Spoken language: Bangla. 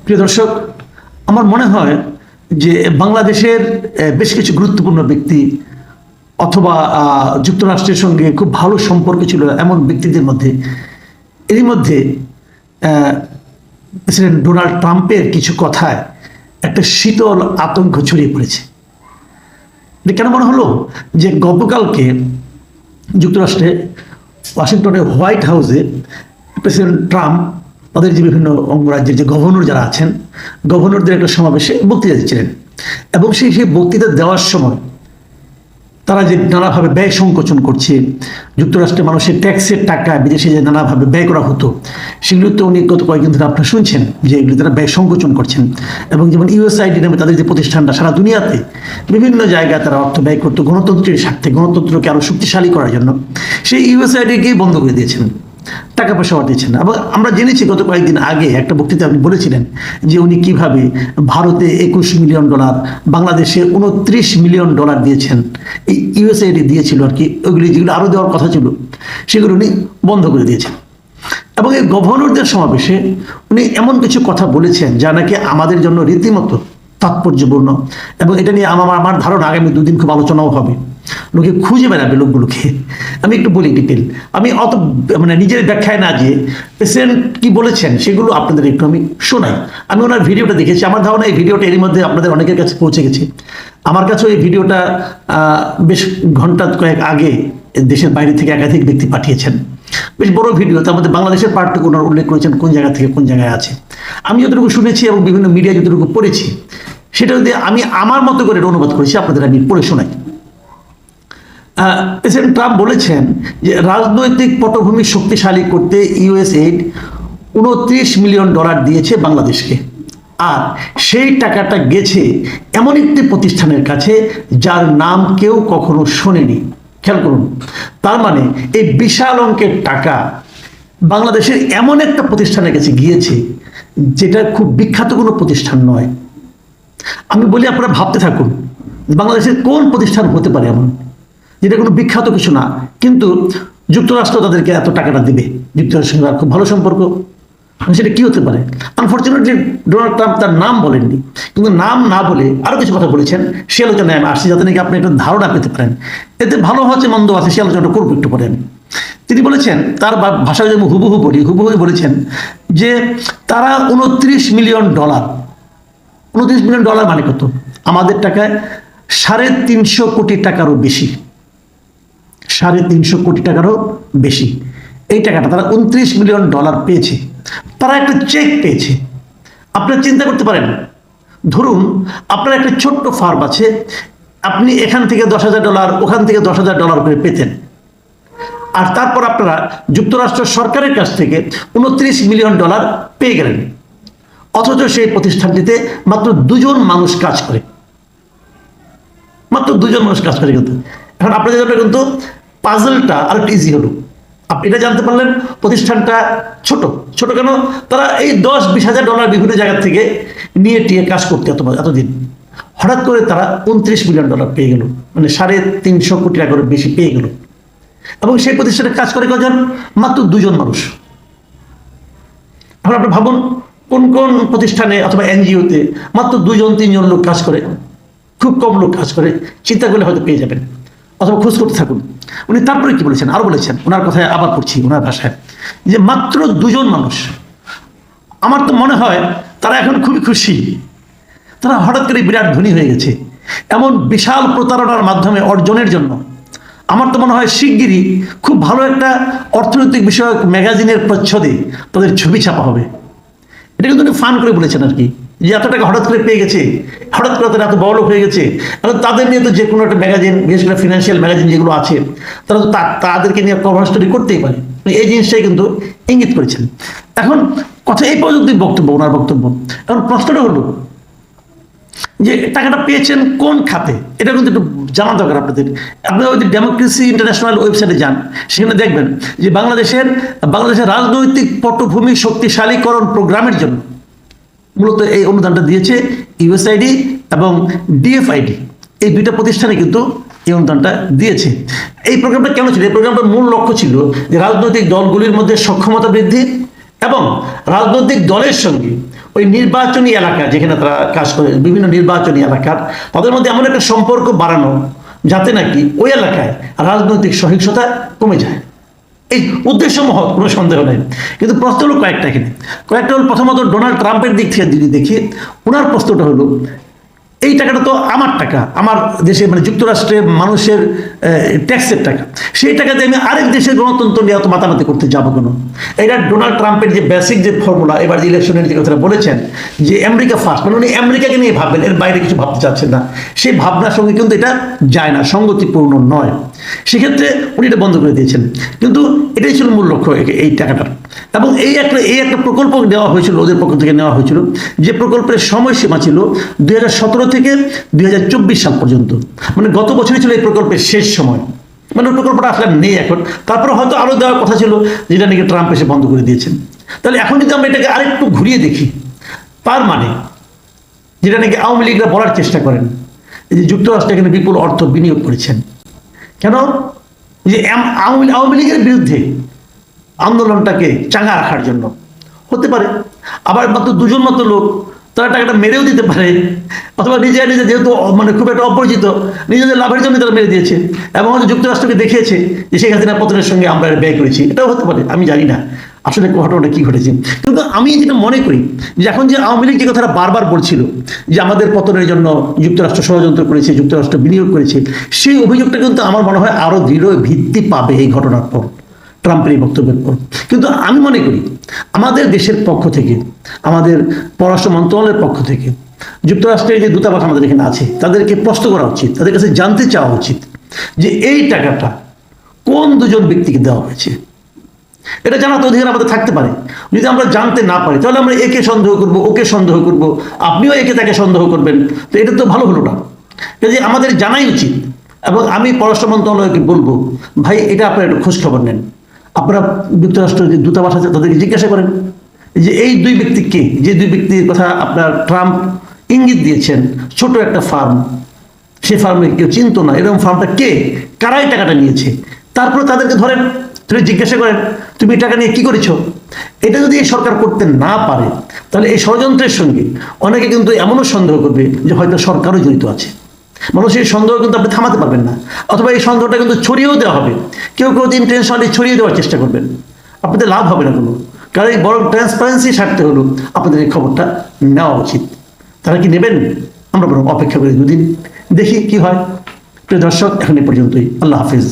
প্রিয় দর্শক, আমার মনে হয় যে বাংলাদেশের বেশ কিছু গুরুত্বপূর্ণ ব্যক্তি অথবা যুক্তরাষ্ট্রের সঙ্গে খুব ভালো সম্পর্ক ছিল এমন ব্যক্তিদের মধ্যে এরই মধ্যে প্রেসিডেন্ট ডোনাল্ড ট্রাম্পের কিছু কথায় একটা শীতল আতঙ্ক ছড়িয়ে পড়েছে। কেন মনে হলো যে গতকালকে যুক্তরাষ্ট্রে ওয়াশিংটনের হোয়াইট হাউসে প্রেসিডেন্ট ট্রাম্প তাদের যে বিভিন্ন অঙ্গরাজ্যের যে গভর্নর যারা আছেন, গভর্নরদের একটা সমাবেশে বক্তৃতা দিচ্ছিলেন এবং সেই বক্তৃতা দেওয়ার সময় তারা যে নানাভাবে ব্যয় সংকোচন করছে, যুক্তরাষ্ট্রের মানুষের ট্যাক্সের টাকা বিদেশে যে নানাভাবে ব্যয় করা হতো সেগুলো তো উনি গত কয়েকদিন ধরে আপনারা শুনছেন যে এগুলি তারা ব্যয় সংকোচন করছেন। এবং যেমন ইউএসআইডি নামে তাদের যে প্রতিষ্ঠানটা সারা দুনিয়াতে বিভিন্ন জায়গায় তারা অর্থ ব্যয় করতো গণতন্ত্রের স্বার্থে, গণতন্ত্রকে আরও শক্তিশালী করার জন্য, সেই ইউএসআইডিকেই বন্ধ করে দিয়েছেন, টাকা পয়সা দিচ্ছেন না। এবং আমরা জেনেছি গত কয়েকদিন আগে একটা বক্তৃতা আপনি বলেছিলেন যে উনি কিভাবে ভারতে $21 মিলিয়ন, বাংলাদেশে $29 মিলিয়ন দিয়েছেন, এই ইউএসআইডি দিয়েছিল আর কি, ওইগুলি যেগুলো আরও দেওয়ার কথা ছিল সেগুলো উনি বন্ধ করে দিয়েছেন। এবং এই গভর্নরদের সমাবেশে উনি এমন কিছু কথা বলেছেন যা নাকি আমাদের জন্য রীতিমতো তাৎপর্যপূর্ণ, এবং এটা নিয়ে আমার ধারণা আগামী দুদিন খুব আলোচনাও হবে। লোকে খুঁজে বেড়াবে লোকগুলোকে। আমি একটু বলি ডিটেল, আমি অত নিজের ব্যাখ্যায় না যে প্রেসিডেন্ট কি বলেছেন সেগুলো আপনাদের একটু আমি শোনাই। আমি ওনার ভিডিওটা দেখেছি, আমার ধারণা এই ভিডিওটা এরই মধ্যে আপনাদের অনেকের কাছে পৌঁছে গেছে। আমার কাছেও এই ভিডিওটা বেশ ঘন্টা কয়েক আগে দেশের বাইরে থেকে একাধিক ব্যক্তি পাঠিয়েছেন, বেশ বড় ভিডিও। তার মধ্যে বাংলাদেশের পার্টটুকু ওনার উল্লেখ করেছেন কোন জায়গা থেকে কোন জায়গায় আছে। আমি যতটুকু শুনেছি এবং বিভিন্ন মিডিয়া যতটুকু পড়েছি সেটা যদি আমি আমার মতো করে অনুবাদ করেছি আপনাদের আমি পড়ে শোনাই। প্রেসিডেন্ট ট্রাম্প বলেছেন যে রাজনৈতিক পটভূমি শক্তিশালী করতে ইউএসএইড $29 মিলিয়ন দিয়েছে বাংলাদেশকে, আর সেই টাকাটা গেছে এমন একটি প্রতিষ্ঠানের কাছে যার নাম কেউ কখনো শোনেনি। খেয়াল করুন, তার মানে এই বিশাল অঙ্কের টাকা বাংলাদেশের এমন একটা প্রতিষ্ঠানের কাছে গিয়েছে যেটা খুব বিখ্যাত কোনো প্রতিষ্ঠান নয়। আমি বলি আপনারা ভাবতে থাকুন, বাংলাদেশের কোন প্রতিষ্ঠান হতে পারে এমন যেটা কোনো বিখ্যাত কিছু না, কিন্তু যুক্তরাষ্ট্র তাদেরকে এত টাকাটা দেবে, যুক্তরাষ্ট্রের সঙ্গে খুব ভালো সম্পর্ক, সেটা কি হতে পারে? আনফর্চুনেটলি ডোনাল্ড ট্রাম্প তার নাম বলেননি, কিন্তু নাম না বলে আরও কিছু কথা বলেছেন, সে আলোচনায় আমি আসছি যাতে নাকি আপনি একটা ধারণা পেতে পারেন। এতে ভালো হচ্ছে মন্দ আছে সে আলোচনাটা করবো একটু পরে। তিনি বলেছেন, তার ভাষায় যেমন হুবহু বলেছেন যে তারা $29 মিলিয়ন, $29 মিলিয়ন মানে কত? আমাদের টাকায় 350 কোটি টাকারও বেশি, 350 কোটি টাকারও বেশি। এই টাকাটা তারা $29 মিলিয়ন পেয়েছে, তারা একটা চেক পেয়েছে। আপনারা চিন্তা করতে পারেন, ধরুন আপনার একটা ছোট্ট ফার্ম আছে, আপনি এখান থেকে $10,000 ওখান থেকে $10,000 করে পেতেন, আর তারপর আপনারা যুক্তরাষ্ট্র সরকারের কাছ থেকে $29 মিলিয়ন পেয়ে গেলেন, অথচ সেই প্রতিষ্ঠানটিতে মাত্র 2 জন মানুষ কাজ করে, মাত্র 2 জন মানুষ কাজ করে। কিন্তু এখন আপনাদের জন্য কিন্তু পাজলটা আর একটু ইজি হলো। আপনি এটা জানতে পারলেন প্রতিষ্ঠানটা ছোট কেন? তারা এই $10-20 হাজার বিভিন্ন জায়গা থেকে নিয়ে টিয়ে কাজ করতে এতদিন, হঠাৎ করে তারা $29 মিলিয়ন পেয়ে গেল, মানে 350 কোটি টাকার বেশি পেয়ে গেল। এবং সেই প্রতিষ্ঠানে কাজ করে কজন? মাত্র 2 জন মানুষ। এখন আপনি ভাবুন কোন কোন প্রতিষ্ঠানে অথবা এনজিওতে মাত্র 2-3 জন লোক কাজ করে, খুব কম লোক কাজ করে, চিন্তা করলে হয়তো পেয়ে যাবেন, অথবা খোঁজ করতে থাকুন। উনি তারপরে কি বলেছেন, আরো বলেছেন, ওনার কথায় আবার পড়ছি ওনার ভাষায়, যে মাত্র 2 জন মানুষ। আমার তো মনে হয় তারা এখন খুবই খুশি, তারা হঠাৎ করে বিরাট ধনী হয়ে গেছে এমন বিশাল প্রতারণার মাধ্যমে অর্জনের জন্য। আমার তো মনে হয় শিগগিরই খুব ভালো একটা অর্থনৈতিক বিষয়ক ম্যাগাজিনের প্রচ্ছদে তাদের ছবি ছাপা হবে। এটা কিন্তু উনি ফান করে বলেছেন আর কি, যে এত টাকা হঠাৎ করে পেয়ে গেছে, হঠাৎ করে তারা এত বড় লোক হয়ে গেছে। এখন তাদের নিয়ে তো যে কোনো একটা ম্যাগাজিন, বিশেষ করে ফিনান্সিয়াল ম্যাগাজিন যেগুলো আছে, তারা তো তাদেরকে নিয়ে কভার স্টোরি করতেই পারে। এই জিনিসটাই কিন্তু ইঙ্গিত করেছেন। এখন কথা এই পর্যন্ত বক্তব্য, ওনার বক্তব্য। এখন প্রশ্নটা হলো যে টাকাটা পেয়েছেন কোন খাতে, এটা কিন্তু একটু জানা দরকার আপনাদের। আপনারা যদি ডেমোক্রেসি ইন্টারন্যাশনাল ওয়েবসাইটে যান, সেখানে দেখবেন যে বাংলাদেশের রাজনৈতিক পটভূমি শক্তিশালীকরণ প্রোগ্রামের জন্য মূলত এই অনুদানটা দিয়েছে ইউএসআইডি এবং ডিএফআইডি, এই 2টা প্রতিষ্ঠানে কিন্তু এই অনুদানটা দিয়েছে। এই প্রোগ্রামটা কেন ছিল? এই প্রোগ্রামটার মূল লক্ষ্য ছিল যে রাজনৈতিক দলগুলির মধ্যে সক্ষমতা বৃদ্ধি এবং রাজনৈতিক দলের সঙ্গে ওই নির্বাচনী এলাকা যেখানে তারা কাজ করে, বিভিন্ন নির্বাচনী এলাকার তাদের মধ্যে এমন একটা সম্পর্ক বাড়ানো যাতে নাকি ওই এলাকায় রাজনৈতিক সহিংসতা কমে যায়। এই উদ্দেশ্য মহৎ, কোনো সন্দেহ নেই। কিন্তু প্রশ্ন হলো কয়েকটা এখানে। কয়েকটা হলো, প্রথমত ডোনাল্ড ট্রাম্পের দিক থেকে যদি দেখি, ওনার প্রশ্নটা হলো এই টাকাটা তো আমার টাকা, আমার দেশে মানে যুক্তরাষ্ট্রের মানুষের ট্যাক্সের টাকা, সেই টাকাতে আমি আরেক দেশের গণতন্ত্র নিয়ে অত মাতামাতি করতে যাবো কেন? এটা ডোনাল্ড ট্রাম্পের যে বেসিক যে ফর্মুলা এবার যে ইলেকশনের যে কথাটা বলেছেন যে আমেরিকা ফার্স্ট, মানে উনি আমেরিকাকে নিয়ে ভাববেন, এর বাইরে কিছু ভাবতে চাচ্ছেন না, সেই ভাবনার সঙ্গে কিন্তু এটা যায় না, সঙ্গতিপূর্ণ নয়। সেক্ষেত্রে উনি এটা বন্ধ করে দিয়েছেন। কিন্তু এটাই ছিল মূল লক্ষ্য এই টাকাটার। এবং এই একটা প্রকল্প নেওয়া হয়েছিল, ওদের পক্ষ থেকে নেওয়া হয়েছিল, যে প্রকল্পের সময়সীমা ছিল 2017 থেকে 2024 সাল পর্যন্ত। মানে গত বছরই ছিল এই প্রকল্পের শেষ সময়, মানে ওই প্রকল্পটা আসলে নেই এখন। তারপরে হয়তো আরো দেওয়ার কথা ছিল, যেটা নাকি ট্রাম্প এসে বন্ধ করে দিয়েছেন। তাহলে এখন যদি আমরা এটাকে আরেকটু ঘুরিয়ে দেখি, তার মানে যেটা নাকি আওয়ামী লীগরা বলার চেষ্টা করেন, এই যে যুক্তরাষ্ট্র এখানে বিপুল অর্থ বিনিয়োগ করেছেন কেন? যে আওয়ামী লীগের বিরুদ্ধে আন্দোলনটাকে চাঙ্গা রাখার জন্য হতে পারে। আবার মাত্র দুজন মাত্র লোক, তারা টাকাটা মেরেও দিতে পারে, অথবা নিজে যেহেতু মানে খুব একটা অপরিচিত, নিজেদের লাভের জন্য তারা মেরে দিয়েছে এবং হয়তো যুক্তরাষ্ট্রকে দেখিয়েছে যে শেখ হাসিনা পতনের সঙ্গে আমরা ব্যয় করেছি। এটাও হতে পারে, আমি জানি না আসলে ঘটনাটা কি ঘটেছে। কিন্তু আমি যেটা মনে করি যে এখন যে আওয়ামী লীগ যে কথাটা বারবার বলছিল যে আমাদের পতনের জন্য যুক্তরাষ্ট্র ষড়যন্ত্র করেছে, যুক্তরাষ্ট্র বিনিয়োগ করেছে, সেই অভিযোগটা কিন্তু আমার মনে হয় আরো দৃঢ় ভিত্তি পাবে এই ঘটনার পর, ট্রাম্পের এই বক্তব্যের পর। কিন্তু আমি মনে করি আমাদের দেশের পক্ষ থেকে, আমাদের পররাষ্ট্র মন্ত্রণালয়ের পক্ষ থেকে যুক্তরাষ্ট্রের যে দূতাবাস আমাদের এখানে আছে তাদেরকে প্রশ্ন করা উচিত, তাদের কাছে জানতে চাওয়া উচিত যে এই টাকাটা কোন দুজন ব্যক্তিকে দেওয়া হয়েছে। এটা জানার তো অধিকার আমাদের থাকতে পারে। যদি আমরা জানতে না পারি তাহলে আমরা একে সন্দেহ করব, ওকে সন্দেহ করব, আপনিও একে তাকে সন্দেহ করবেন, তো এটা তো ভালো হলো না। কাজে আমাদের জানাই উচিত। এবং আমি পররাষ্ট্র মন্ত্রণালয়কে বলবো, ভাই এটা আপনারা একটু খোঁজ খবর নেন, আপনারা যুক্তরাষ্ট্রের যে দূতাবাস আছে তাদেরকে জিজ্ঞাসা করেন যে এই দুই ব্যক্তি কে, যে দুই ব্যক্তির কথা আপনার ট্রাম্প ইঙ্গিত দিয়েছেন, ছোট একটা ফার্ম, সে ফার্মে কেউ চিনতো না, এরকম ফার্মটা কে, কারাই টাকাটা নিয়েছে, তারপরে তাদেরকে ধরেন, তুমি জিজ্ঞাসা করেন তুমি টাকা নিয়ে কি করেছো। এটা যদি এই সরকার করতে না পারে তাহলে এই ষড়যন্ত্রের সঙ্গে অনেকে কিন্তু এমনও সন্দেহ করবে যে হয়তো সরকারও জড়িত আছে। মানুষের এই সন্দেহ কিন্তু আপনি থামাতে পারবেন না, অথবা এই সন্দেহটা কিন্তু ছড়িয়েও দেওয়া হবে, কেউ কেউ ইন্টেনশনালি ছড়িয়ে দেওয়ার চেষ্টা করবেন, আপনাদের লাভ হবে না কোনো। কারণ এই বড় ট্রান্সপারেন্সি স্বার্থে হলো আপনাদের এই খবরটা নেওয়া উচিত। তারা কি নেবেন? আমরা বরং অপেক্ষা করি দুদিন, দেখি কি হয়। প্রিয় দর্শক, এখন এই পর্যন্তই। আল্লাহ হাফিজ।